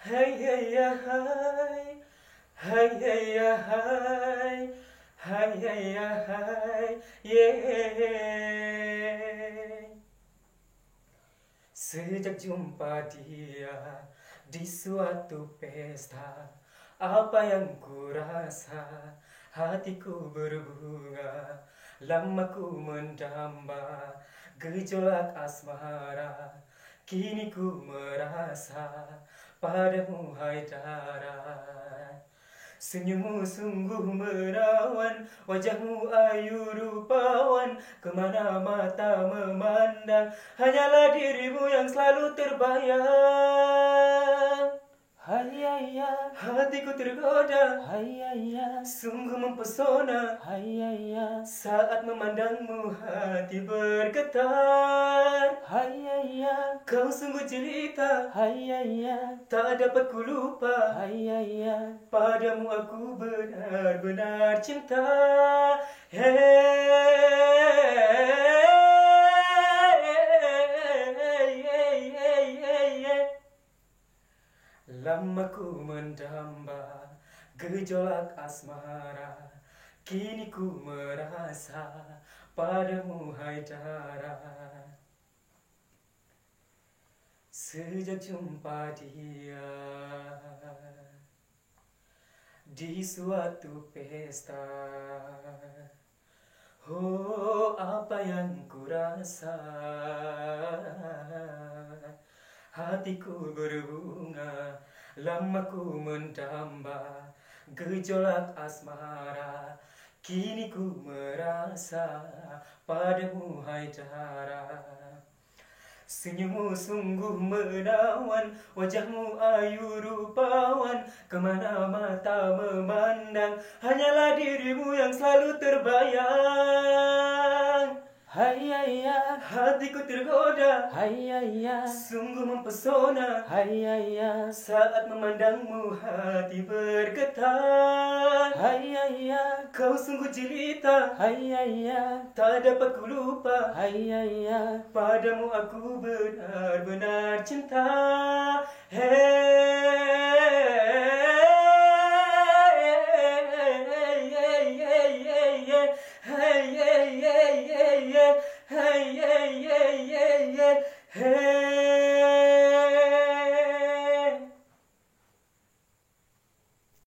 Hai hai ya hai, hai hai ya hai, hai hai ya hai, yeah. Sejak jumpa dia di suatu pesta, apa yang ku rasa, hatiku berbunga, lama ku mendamba, gejolak asmara, kini ku merasa padamu hai darat. Senyummu sungguh menawan, wajahmu ayu rupawan, kemana mata memandang, hanyalah dirimu yang selalu terbayang. Hayaya, Hatiku tergoda, hayaya, sungguh mempesona, hayaya, saat memandangmu hati bergetar. hayaya, Kau sungguh jelita, hayaya, tak dapat ku lupa, hayaya, padamu aku benar-benar cinta. Hey. Lama ku mendamba gejolak asmara, kini ku merasa padamu hai darat. Sejak jumpa dia di suatu pesta, oh apa yang ku rasa, hatiku berbunga, lama ku mendamba, gejolak asmara, kini ku merasa padamu hai darat. Senyummu sungguh menawan, wajahmu ayu rupawan, kemana mata memandang, hanyalah dirimu yang selalu terbayang. hayaya, Hatiku tergoda, hayaya, sungguh mempesona, hayaya, saat memandangmu hati bergetar. hayaya, Kau sungguh jelita, hayaya, tak dapat ku lupa, hayaya, padamu aku benar-benar cinta. Hey.